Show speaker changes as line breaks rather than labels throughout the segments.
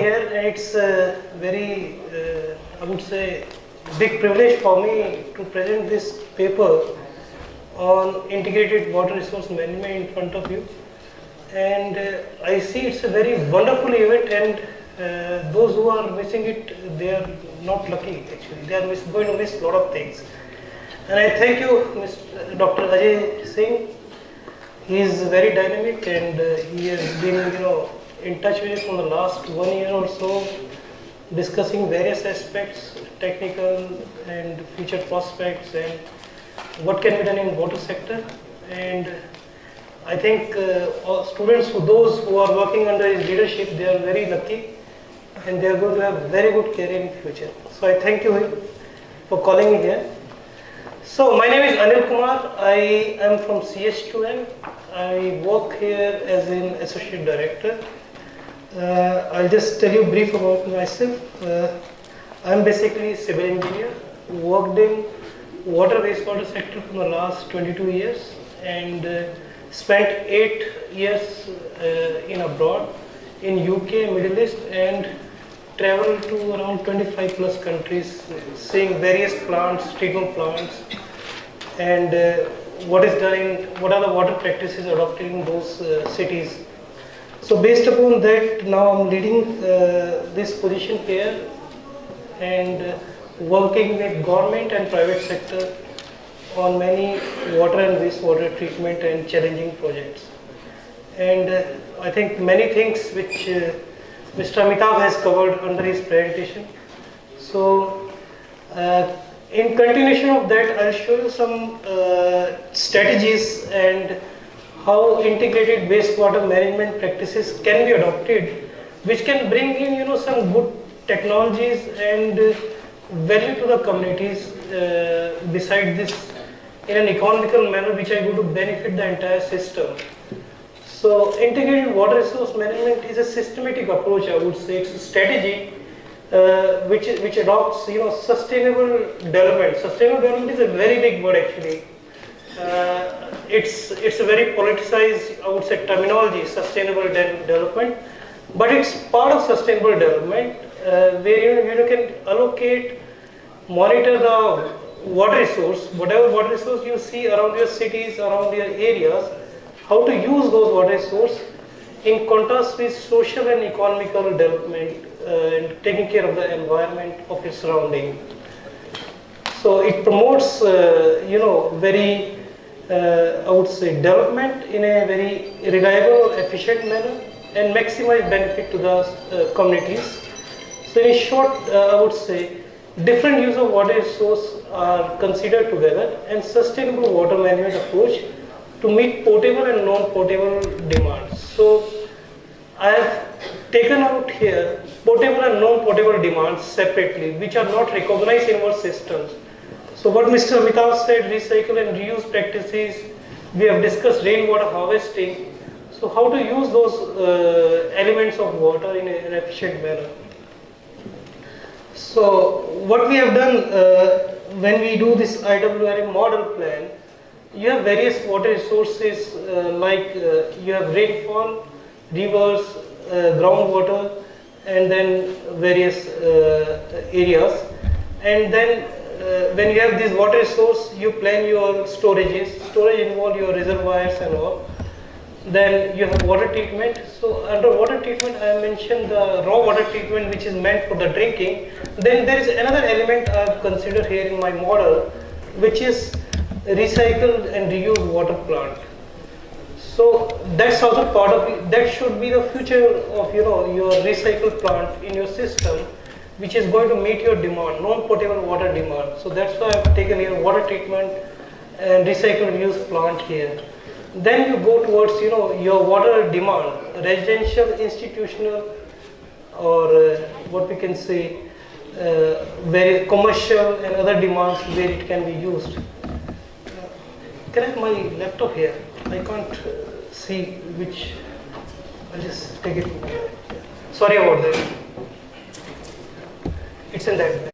Here it's a very, I would say, big privilege for me to present this paper on integrated water resource management in front of you. And I see it's a very wonderful event, and those who are missing it, they are not lucky actually. They are going to miss a lot of things. And I thank you, Mr. Dr. Ajay Singh. He is very dynamic, and he has been, in touch with us for the last 1 year or so, discussing various aspects, technical and future prospects, and what can be done in water sector. And I think students, those who are working under his leadership, they are very lucky, and they are going to have very good career in future. So I thank you for calling me here. So my name is Anil Kumar. I am from CH2M. I work here as an associate director. I'll just tell you brief about myself. I'm basically a civil engineer, worked in water wastewater sector for the last 22 years, and spent 8 years in abroad, in UK, Middle East, and traveled to around 25 plus countries, seeing various plants, treatment plants, and what is done in, what are the water practices adopted in those cities. So based upon that, now I'm leading this position here and working with government and private sector on many water and wastewater treatment and challenging projects. And I think many things which Mr. Amitabh has covered under his presentation. So in continuation of that, I'll show you some strategies and how integrated wastewater management practices can be adopted, which can bring in some good technologies and value to the communities. Beside this, in an economical manner, which are going to benefit the entire system. So integrated water resource management is a systematic approach, I would say. It's a strategy which adopts sustainable development. Sustainable development is a very big word actually. It's a very politicized, I would say, terminology, sustainable development, but it's part of sustainable development where you can allocate, monitor the water resource, whatever water resource you see around your cities, around your areas, how to use those water resources in contrast with social and economical development and taking care of the environment of your surrounding. So it promotes, very, I would say, development in a very reliable, efficient manner and maximize benefit to the communities. So in short, I would say, different use of water resource are considered together and sustainable water management approach to meet potable and non-potable demands. So I have taken out here potable and non-potable demands separately, which are not recognized in our systems. So what Mr. Amitabh said, recycle and reuse practices, we have discussed rainwater harvesting. So how to use those elements of water in an efficient manner. So what we have done when we do this IWRM model plan, you have various water resources like you have rainfall, rivers, groundwater, and then various areas. And then when you have this water resource, you plan your storages. Storage involve your reservoirs and all. Then you have water treatment. So under water treatment, I mentioned the raw water treatment, which is meant for the drinking. Then there is another element I have considered here in my model, which is recycle and reuse water plant. So that's also part of it. That should be the future of your recycle plant in your system, which is going to meet your demand, non-potable water demand. So that's why I've taken here water treatment and recycle reuse plant here. Then you go towards your water demand, residential, institutional, or what we can say, very commercial and other demands where it can be used. Can I have my laptop here? I can't see which. I'll just take it from here. Sorry about that. It's in that.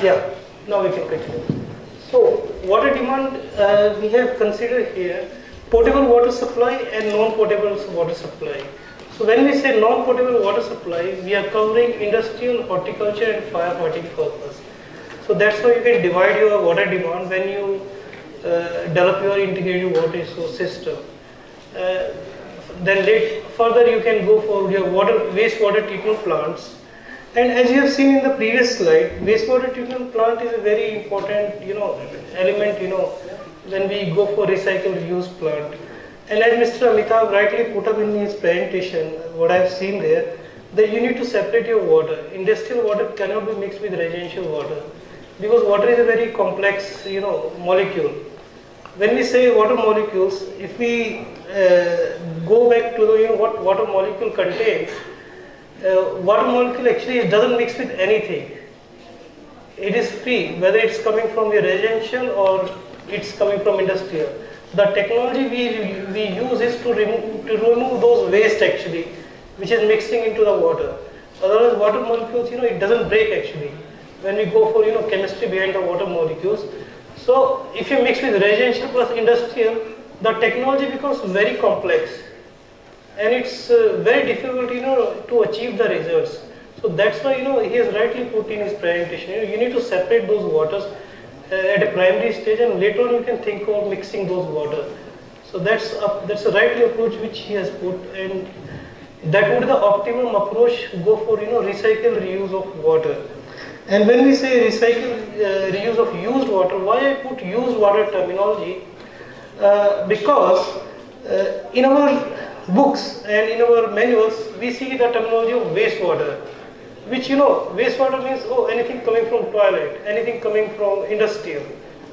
Yeah, now we can continue. So, water demand we have considered here potable water supply and non-potable water supply. So, when we say non-potable water supply, we are covering industrial, horticulture, and firefighting purpose. So, that's how you can divide your water demand when you develop your integrated water resource system. Then further you can go for your wastewater treatment plants. And as you have seen in the previous slide, wastewater treatment plant is a very important, element, when we go for recycle reuse plant. And as Mr. Amitabh rightly put up in his presentation, what I have seen there, that you need to separate your water. Industrial water cannot be mixed with residential water because water is a very complex, molecule. When we say water molecules, if we go back to what water molecule contains, water molecule actually doesn't mix with anything. It is free, whether it's coming from your residential or it's coming from industrial. The technology we use is to remove those waste actually, which is mixing into the water. Otherwise, water molecules, it doesn't break actually. When we go for chemistry behind the water molecules. So if you mix with residential plus industrial, the technology becomes very complex. And it's very difficult, to achieve the results. So that's why, he has rightly put in his presentation. You need to separate those waters at a primary stage, and later on you can think of mixing those water. So that's a rightly approach which he has put, and that would be the optimum approach. Go for recycle reuse of water. And when we say recycle reuse of used water, why I put used water terminology? Because in our books and in our manuals, we see the terminology of wastewater, which wastewater means anything coming from toilet, anything coming from industrial.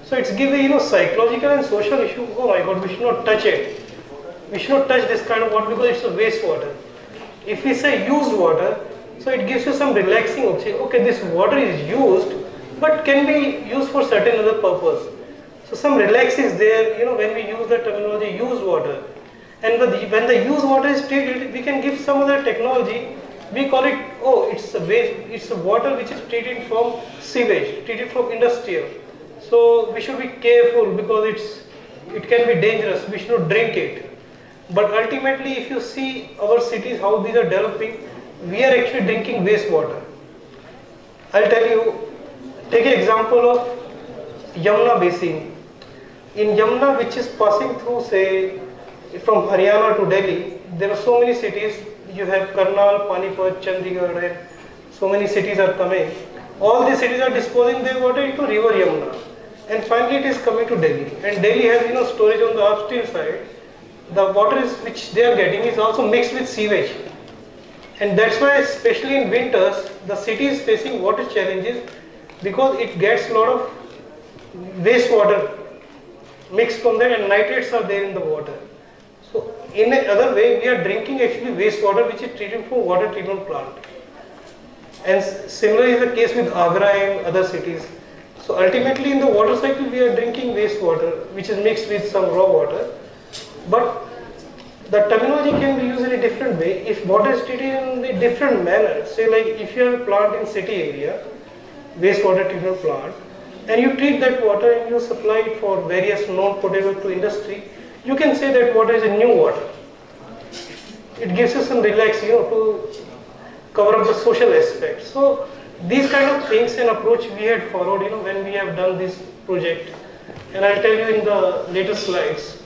So it's giving psychological and social issue. Oh my God, we should not touch it. We should not touch this kind of water because it's a wastewater. If we say used water, so it gives you some relaxing option. Okay, this water is used, but can be used for certain other purpose. So some relax is there, when we use the terminology used water. And when the used water is treated, we can give some other technology. We call it, it's a waste, it's a water which is treated from sewage, treated from industrial. So we should be careful because it can be dangerous. We should not drink it. But ultimately, if you see our cities, how these are developing, we are actually drinking wastewater. I'll tell you, take an example of Yamuna Basin. In Yamuna, which is passing through, say, from Haryana to Delhi, there are so many cities. You have Karnal, Panipat, Chandigarh, and so many cities are coming. All these cities are disposing their water into river Yamuna. And finally it is coming to Delhi. And Delhi has storage on the upstream side. The water which they are getting is also mixed with sewage. And that's why, especially in winters, the city is facing water challenges because it gets a lot of wastewater mixed from there, and nitrates are there in the water. So in another way, we are drinking actually wastewater which is treated from water treatment plant. And similar is the case with Agra and other cities. So ultimately in the water cycle, we are drinking wastewater which is mixed with some raw water. But the terminology can be used in a different way. If water is treated in a different manner, say like if you have a plant in city area, wastewater treatment plant, and you treat that water and you supply it for various non-potable to industry, you can say that water is a new water. It gives you some relax, to cover up the social aspect. So these kind of things and approach we had followed, when we have done this project. And I'll tell you in the later slides.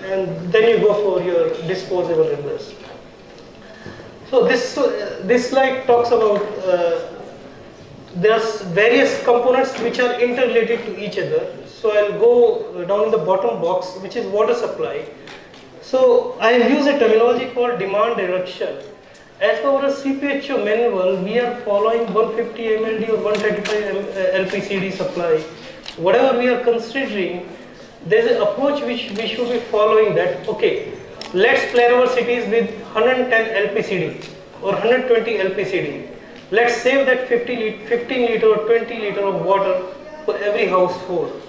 And then you go for your disposable rivers. So this slide talks about there's various components which are interrelated to each other. So I'll go down in the bottom box, which is water supply. So I have used a terminology called demand reduction. As per our CPHO manual, we are following 150 MLD or 135 LPCD supply. Whatever we are considering, there is an approach which we should be following that, okay, let's plan our cities with 110 LPCD or 120 LPCD. Let's save that 15 liter or 20 liter of water for every household.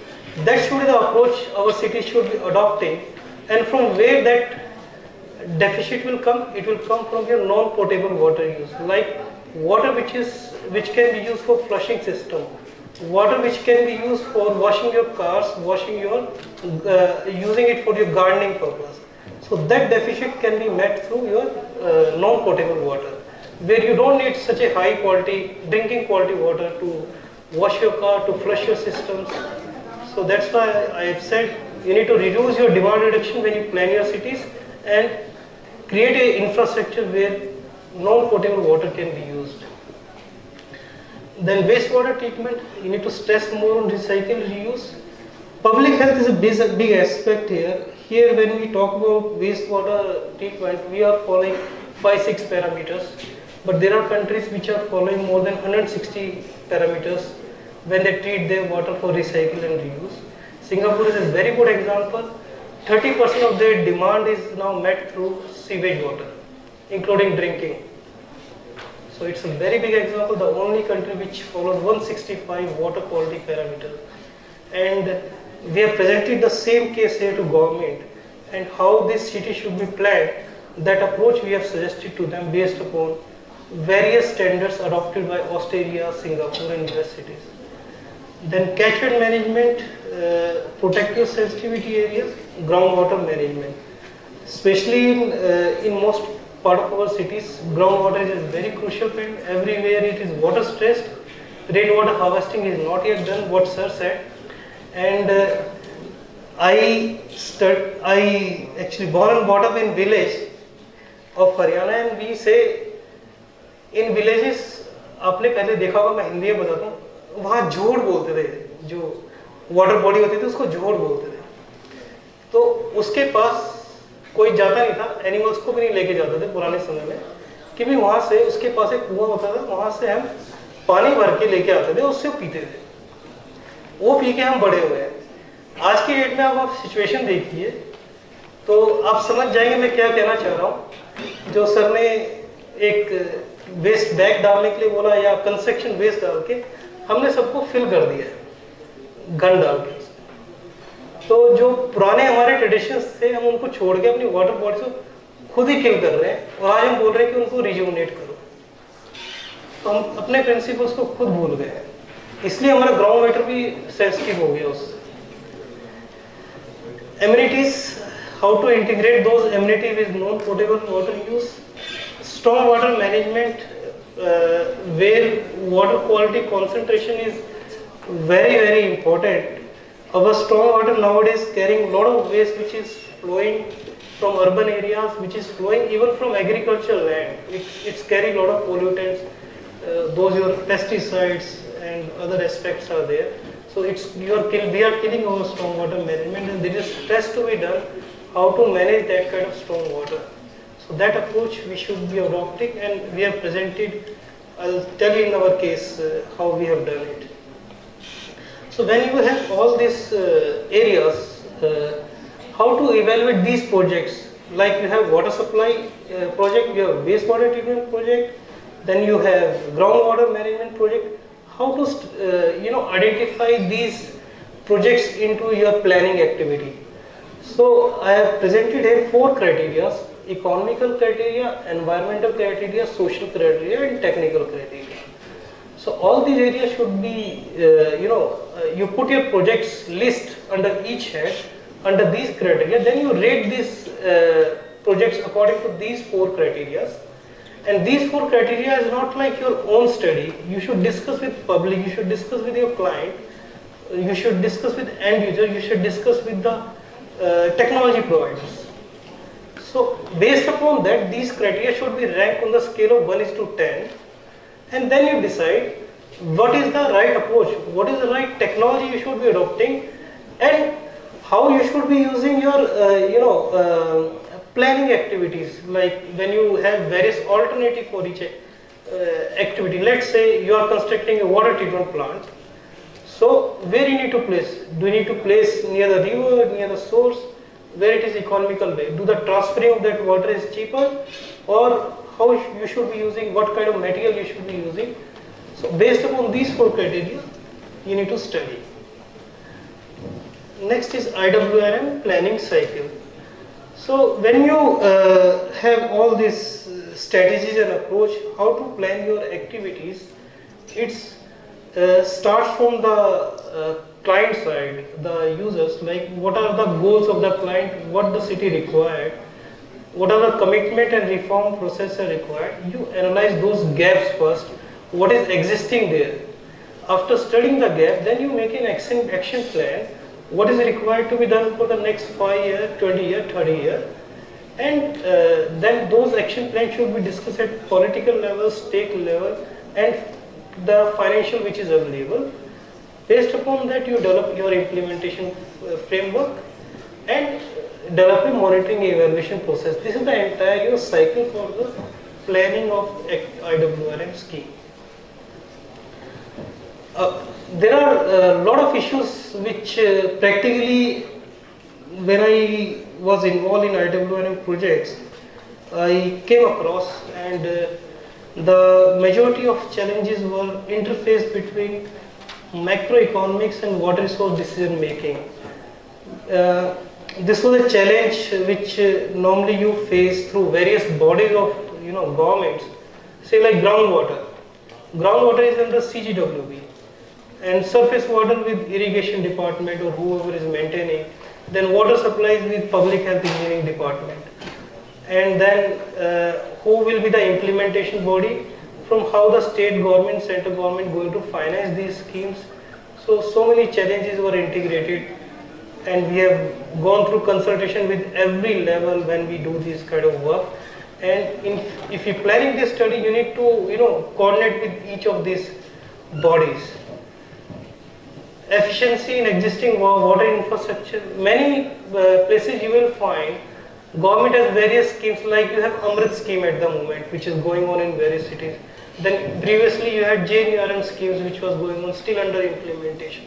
That should be the approach our city should be adopting, and from where that deficit will come, it will come from your non-potable water use. Like water which can be used for flushing system, water which can be used for washing your cars, using it for your gardening purpose. So that deficit can be met through your non-potable water, where you don't need such a high quality, drinking quality water to wash your car, to flush your systems. So that's why I have said you need to reduce your demand reduction when you plan your cities and create an infrastructure where non-potable water can be used. Then wastewater treatment, you need to stress more on recycle, reuse. Public health is a big aspect here. Here when we talk about wastewater treatment, we are following 5-6 parameters, but there are countries which are following more than 160 parameters when they treat their water for recycle and reuse. Singapore is a very good example. 30% of their demand is now met through sewage water, including drinking. So it's a very big example, the only country which follows 165 water quality parameters. And we have presented the same case here to government and how this city should be planned. That approach we have suggested to them based upon various standards adopted by Australia, Singapore and US cities. Then catchment management, protective sensitivity areas, groundwater management. Especially in most part of our cities, groundwater is a very crucial point. Everywhere it is water stressed. Rainwater harvesting is not yet done, what sir said. And I actually born and brought up in village of Haryana, and we say in villages, आपने पहले देखा होगा, मैं हिंदी में बताता हूँ, वहाँ झोड़ बोलते थे, जो वाटर बॉडी होती थी उसको झोड़ बोलते थे. तो उसके पास कोई जाता नहीं था, एनिमल्स को भी नहीं लेके जाते थे पुराने समय में, कि भी वहाँ से उसके पास एक कुआं होता था, वहाँ से हम पानी भर के लेके आते थे, उससे पीते थे. वो पी के हम बड़े हुए हैं. आज की डेट में आप सिचुएशन देखिए तो आप समझ जाएंगे मैं क्या कहना चाह रहा हूँ. जो सर ने एक वेस्ट बैग डालने के लिए बोला या कंस्ट्रक्शन वेस्ट डाल के हमने सबको फिल कर दिया है गन डाल के. तो जो पुराने हमारे ट्रेडिशंस थे हम उनको छोड़ के अपनी वाटर बॉडीज को खुद ही किल कर रहे हैं, और आज हम बोल रहे हैं कि उनको रिज्यूमिनेट करो. तो हम अपने प्रिंसिपल्स को खुद भूल गए हैं, इसलिए हमारा ग्राउंड वाटर भी सेंसिटिव हो गया उससे. Amenities, how to integrate those amenities with non-potable water use. Storm water management, where water quality concentration is very important. Our storm water nowadays carrying a lot of waste which is flowing from urban areas, which is flowing even from agricultural land. It's carrying a lot of pollutants, those your pesticides and other aspects are there. So we are killing our stormwater management, and there is stress to be done how to manage that kind of stormwater. So that approach we should be adopting, and we have presented. I'll tell you in our case how we have done it. So when you have all these areas, how to evaluate these projects? Like you have water supply project, you have wastewater treatment project, then you have groundwater management project. How to identify these projects into your planning activity. So I have presented here 4 criteria: economical criteria, environmental criteria, social criteria and technical criteria. So all these areas should be, you put your projects list under each head, under these criteria, then you rate these projects according to these 4 criteria. And these 4 criteria is not like your own study. You should discuss with public, you should discuss with your client, you should discuss with end user, you should discuss with the technology providers. So based upon that, these criteria should be ranked on the scale of 1:10, and then you decide what is the right approach, what is the right technology you should be adopting, and how you should be using your planning activities. Like when you have various alternatives for each activity. Let's say you are constructing a water treatment plant. So where you need to place? Do you need to place near the river, near the source, where it is economical way? Do the transferring of that water is cheaper, or how you should be using, what kind of material you should be using? So based upon these 4 criteria, you need to study. Next is IWRM planning cycle. So when you have all these strategies and approach, how to plan your activities. It's starts from the client side, the users, like what are the goals of the client, what the city required, what are the commitment and reform process are required. You analyze those gaps first, what is existing there. After studying the gap, then you make an action plan, what is required to be done for the next 5 year, 20 year, 30 year. And then those action plans should be discussed at political level, state level, and the financial which is available. Based upon that, you develop your implementation framework and develop a monitoring evaluation process. This is the entire cycle for the planning of IWRM scheme. There are a lot of issues which practically, when I was involved in IWRM projects, I came across, and the majority of challenges were interface between macroeconomics and water resource decision making. This was a challenge which normally you face through various bodies of governments. Say like groundwater. Groundwater is under CGWB, and surface water with irrigation department or whoever is maintaining. Then water supplies with public health engineering department. And then who will be the implementation body, from how the state government, central government going to finance these schemes. So many challenges were integrated, and we have gone through consultation with every level when we do this kind of work. And if you're planning this study, you need to coordinate with each of these bodies. Efficiency in existing water infrastructure. Many places you will find government has various schemes, like you have Amrit scheme at the moment, which is going on in various cities. Then previously you had JNRM schemes which was going on, still under implementation.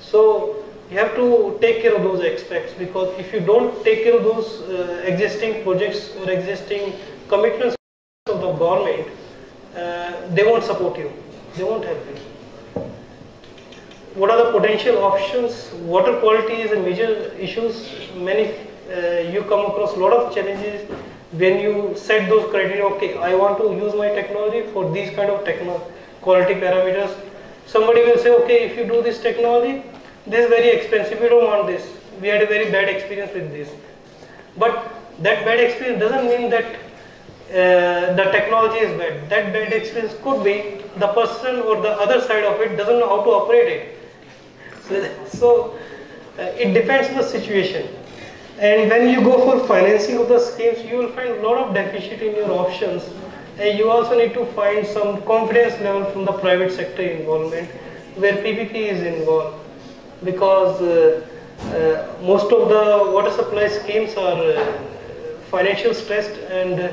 So you have to take care of those aspects, because if you don't take care of those existing projects or existing commitments of the government, they won't support you, they won't help you. What are the potential options? Water quality is a major issue. You come across a lot of challenges when you set those criteria. Okay, I want to use my technology for these kind of quality parameters. Somebody will say, okay, if you do this technology, this is very expensive, we don't want this. We had a very bad experience with this. But that bad experience doesn't mean that the technology is bad. That bad experience could be the person or the other side of it doesn't know how to operate it. So it depends on the situation. And when you go for financing of the schemes, you will find a lot of deficit in your options. And you also need to find some confidence level from the private sector involvement, where PPP is involved. Because most of the water supply schemes are financial stressed, and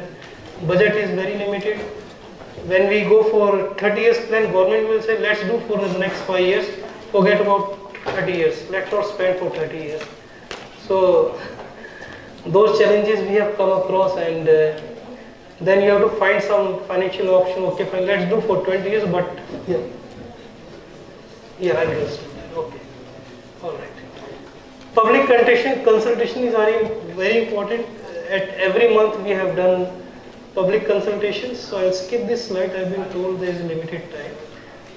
budget is very limited. When we go for 30 years plan, government will say, let's do for the next 5 years, forget about 30 years, let's not spend for 30 years. So those challenges we have come across, and then you have to find some financial option. Okay, fine, let's do for 20 years, but yeah, I understand. Okay, all right. Public consultation is very important. At every month we have done public consultations. So I'll skip this slide. I've been told there is limited time.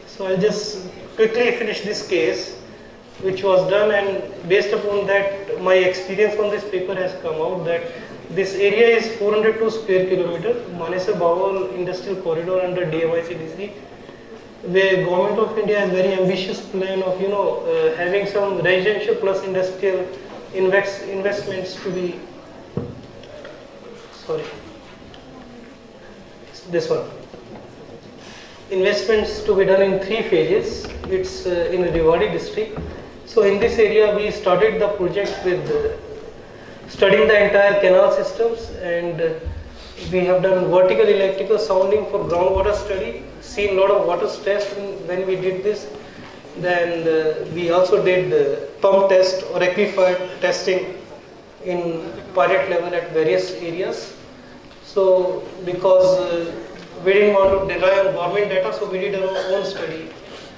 So I'll just quickly finish this case, which was done, and based upon that, my experience on this paper has come out that this area is 402 square kilometer, Manesar Bawal Industrial Corridor under DMICDC, where Government of India has very ambitious plan of having some residential plus industrial investments to be. Sorry, this one. Investments to be done in 3 phases. It's in Rewari district. So in this area we started the project with studying the entire canal systems, and we have done vertical electrical sounding for groundwater study, seen a lot of water stress when we did this. Then we also did pump test or aquifer testing in pilot level at various areas. So because we didn't want to rely on government data, so we did our own study.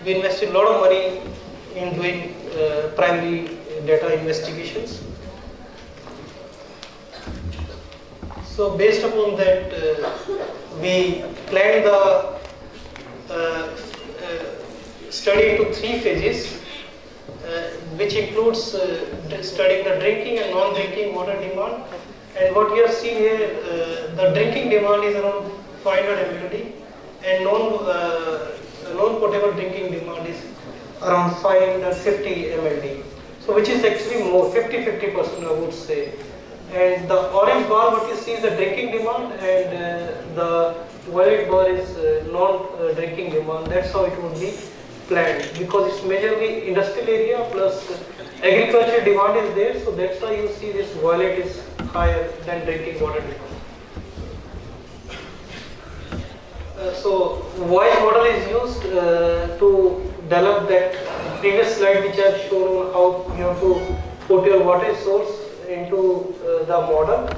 We invested a lot of money in doing primary data investigations. So based upon that, we planned the study into 3 phases, which includes studying the drinking and non-drinking water demand. And what you have seen here, the drinking demand is around 500 MLD, and non-potable drinking demand is around 550 MLD. So which is actually more, 50% I would say. And the orange bar what you see is the drinking demand, and the violet bar is non-drinking demand. That's how it would be planned, because it's majorly industrial area plus agricultural demand is there. So that's why you see this violet is higher than drinking water demand. So voice model is used to develop that previous slide which I have shown how you have to put your water source into the model,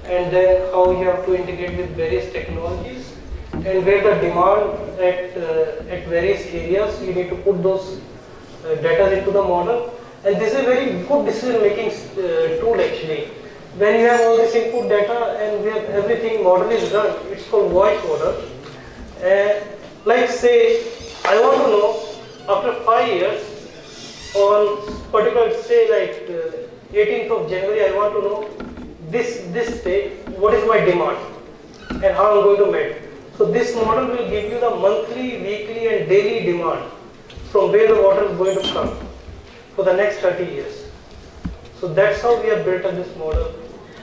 and then how you have to integrate with various technologies, and where the demand at various areas you need to put those data into the model. And this is a very good decision making tool actually. When you have all this input data and we have everything, model is done, it's called voice model. Like say I want to know after 5 years on particular, say like 18th of January, I want to know this day what is my demand and how I'm going to meet. So this model will give you the monthly, weekly and daily demand from where the water is going to come for the next 30 years. So that's how we have built up this model.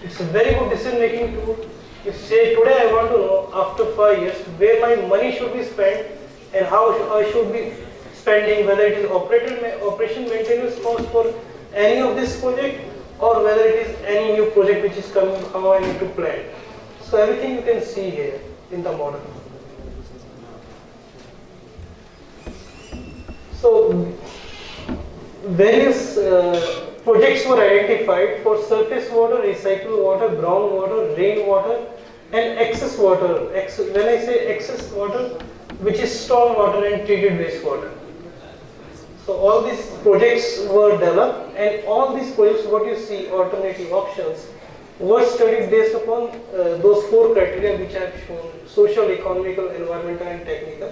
It's a very good decision making tool. If say today I want to know after 5 years where my money should be spent and how I should be spending, whether it is operation maintenance cost for any of this project or whether it is any new project which is coming, how I need to plan. So everything you can see here in the model. So various projects were identified for surface water, recycled water, groundwater, rainwater and excess water. When I say excess water, which is storm water and treated wastewater. So all these projects were developed, and all these projects what you see, alternative options, were studied based upon those 4 criteria which I have shown: social, economical, environmental and technical.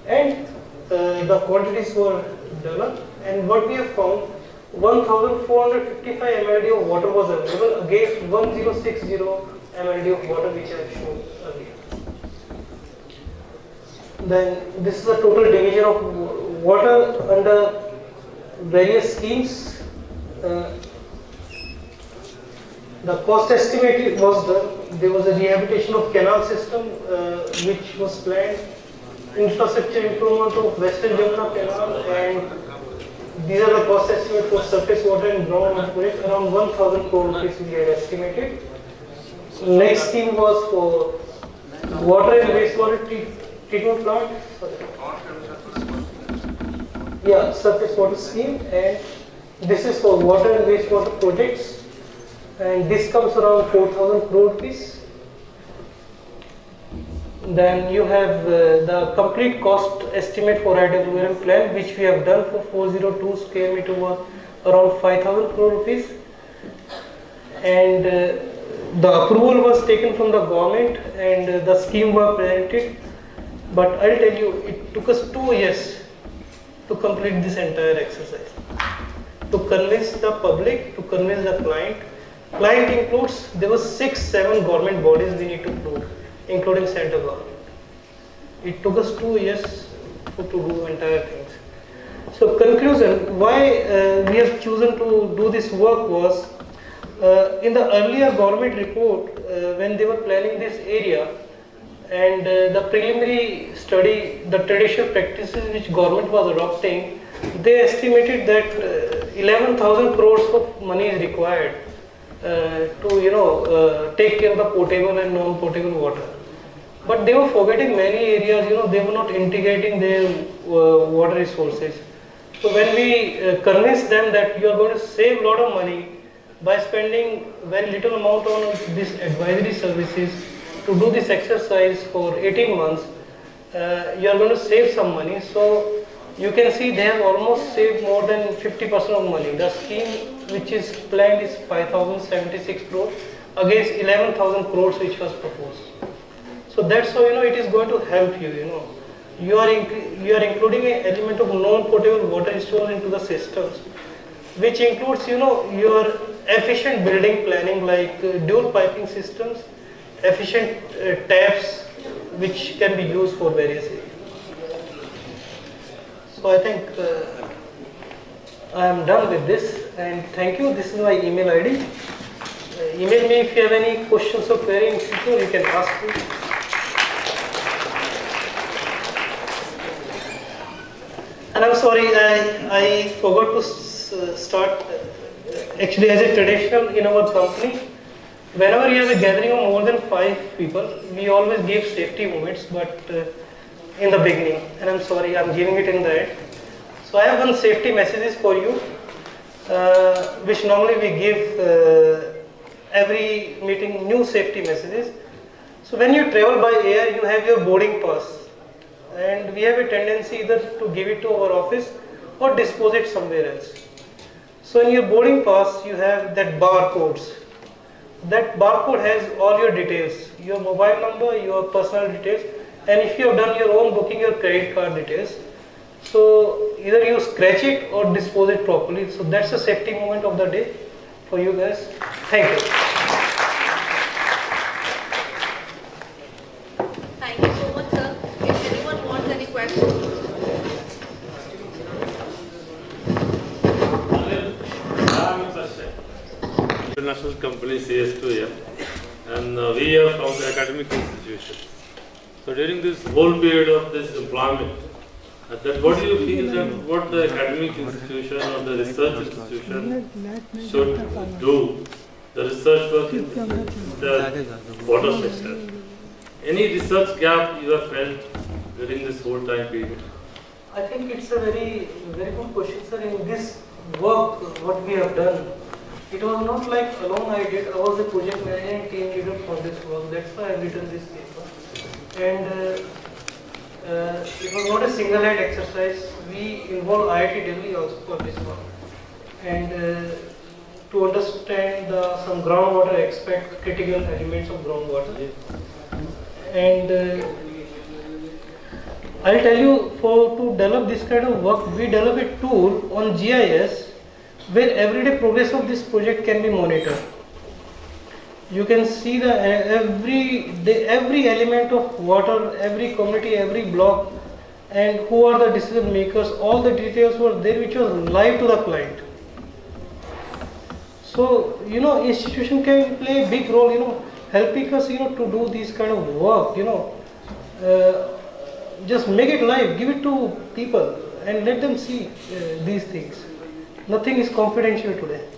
And the quantities were developed, and what we have found, 1455 MLD of water was available against 1060 MLD of water which I have shown earlier. Then this is the total division of water under various schemes. The cost estimate was done. There was a rehabilitation of canal system which was planned, infrastructure improvement of Western Jamuna Canal, and these are the cost estimate for surface water and groundwater project. Around 1,000 crore rupees we had estimated. So next scheme was for water and wastewater treatment plant. Yeah, surface water scheme, and this is for water and wastewater projects, and this comes around 4,000 crore rupees. Then you have the complete cost estimate for IWM plan, which we have done for 402 square meter was around 5,000 crore rupees, and the approval was taken from the government and the scheme was presented. But I'll tell you, it took us 2 years to complete this entire exercise, to convince the public, to convince the client. Client includes, there was 6-7 government bodies we need to prove, including central government. It took us 2 years to do entire things. So conclusion, why we have chosen to do this work was, in the earlier government report, when they were planning this area, and the preliminary study, the traditional practices which government was adopting, they estimated that 11,000 crores of money is required to take care of the potable and non-potable water. But they were forgetting many areas. They were not integrating their water resources. So when we convinced them that you are going to save a lot of money by spending very little amount on these advisory services, to do this exercise for 18 months, you are going to save some money. So you can see they have almost saved more than 50% of money. The scheme which is planned is 5,076 crore, against 11,000 crores which was proposed. So that's how it is going to help you. You are including an element of non-potable water resource into the systems, which includes your efficient building planning like dual piping systems, efficient taps which can be used for various areas. So I think I am done with this, and thank you. This is my email ID. Email me if you have any questions or query in future, you can ask me. And I'm sorry, I forgot to start. Actually, as a traditional in our company, whenever you have a gathering of more than 5 people, we always give safety moments, but in the beginning, and I'm sorry, I'm giving it in the end. So I have one safety messages for you, which normally we give every meeting, new safety messages. So when you travel by air, you have your boarding pass, and we have a tendency either to give it to our office or dispose it somewhere else. So in your boarding pass, you have that barcodes. That barcode has all your details, your mobile number, your personal details, and if you have done your own booking, your credit card details. So either you scratch it or dispose it properly. So that's a safety moment of the day for you guys. Thank you.
Thank you so much, sir. If anyone wants any questions.
International company CS2 here, and we are from the academic institution. So during this whole period of this employment, that what do you feel that what the academic institution or the research institution should do, the research work in the water sector? Any research gap you have felt during this whole time period?
I think it's a very good question, sir. In this work, what we have done, it was not like alone I did. I was a project manager and team leader for this work. That's why I have written this paper. And it was not a single-hand exercise. We involved IIT Delhi also for this work. And to understand some groundwater aspect, critical elements of groundwater. And I'll tell you, to develop this kind of work, we developed a tool on GIS where everyday progress of this project can be monitored. You can see the every element of water, every community, every block, and who are the decision makers. All the details were there, which was live to the client. So institution can play a big role, helping us, to do this kind of work. Just make it live, give it to people, and let them see these things. Nothing is confidential today.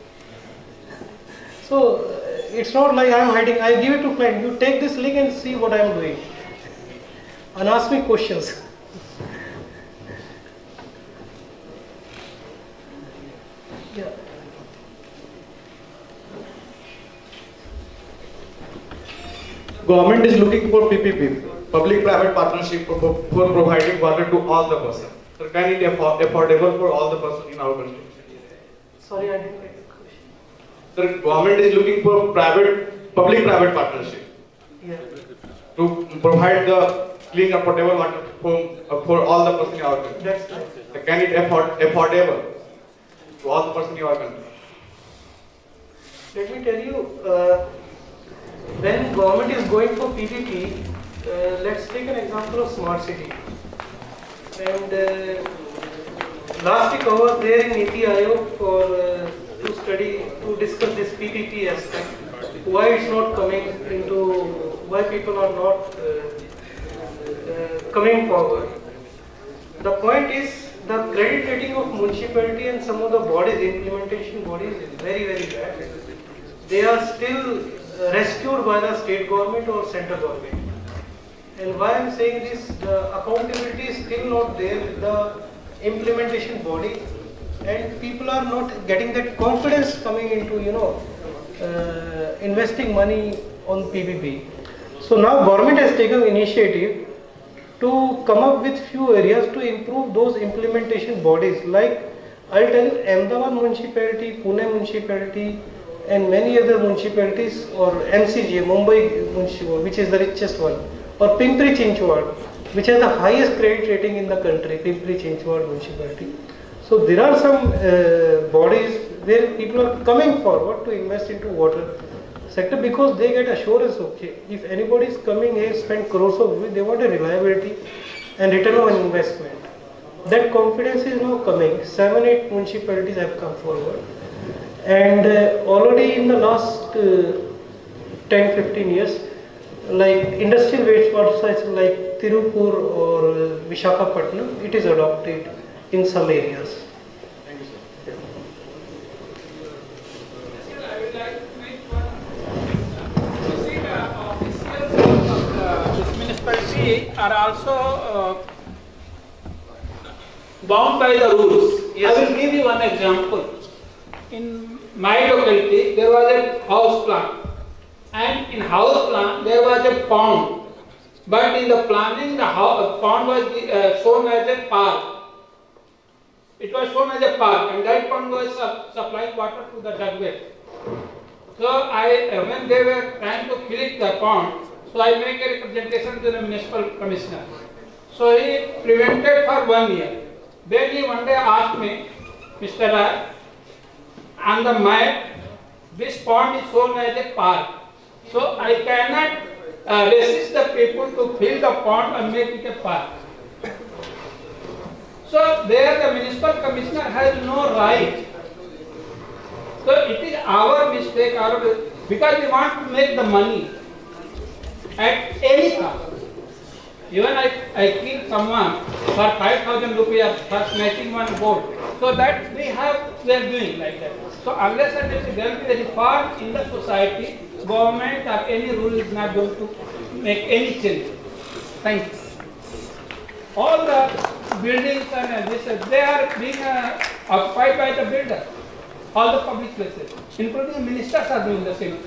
So it's not like I am hiding. I give it to client. You take this link and see what I am doing, and ask me questions. Yeah.
Government is looking for PPP, public-private partnership, for providing water to all the persons. So can it affordable for all the persons in our country?
Sorry, I didn't get the question.
Sir, government is looking for public-private partnership.
Yeah.
To provide the clean, affordable water for all the persons in our country.
That's right.
So can it affordable to all the persons in our country?
Let me tell you, when government is going for PPP, let's take an example of smart city. And last week I was there in Niti Aayog to discuss this PPP aspect. Why it's not coming into, why people are not coming forward. The point is, the credit rating of municipality and some of the bodies, implementation bodies, is very bad. They are still rescued by the state government or central government. And why I am saying this, the accountability is still not there with the implementation body, and people are not getting that confidence coming into investing money on PPP. So now government has taken initiative to come up with few areas to improve those implementation bodies. Like I'll tell you, Ahmedabad municipality, Pune municipality, and many other municipalities, or MCG, Mumbai municipal, which is the richest one, or Pimpri Chinchwad, which has the highest credit rating in the country, Pimpri Chinchwad municipality. So there are some bodies where people are coming forward to invest into water sector because they get assurance. Okay, if anybody is coming here, spend crores of rupees, they want a reliability and return on investment. That confidence is now coming. 7-8 municipalities have come forward, and already in the last 10-15 years, like industrial wastewater sites like Tirupur or Visakhapatnam, it is adopted in some areas.
Thank you, sir.
I would like to make one. You see, the officials of this municipality are also bound by the rules.
Yes.
I will give you one example. In my locality, there was a house plan, and in house plan there was a pond. But in the planning, the pond was shown as a park. It was shown as a park, and that pond was supplying water to the duckweed. So when they were trying to fill the pond, so I make a representation to the municipal commissioner. So he prevented for 1 year. Then he one day asked me, Mr. Rai, on the map, this pond is shown as a park. So I cannot resist the people to fill the pond and make it a park. So there the municipal commissioner has no right. So it is our mistake, because we want to make the money at any cost. Even I kill someone for 5,000 rupees for snatching one boat. So that we are doing like that. So unless and until there will be a reform in the society, government or any rule is not going to make any change. Thank you. All the buildings and this, they are being occupied by the builder. All the public places, including ministers, are doing the same.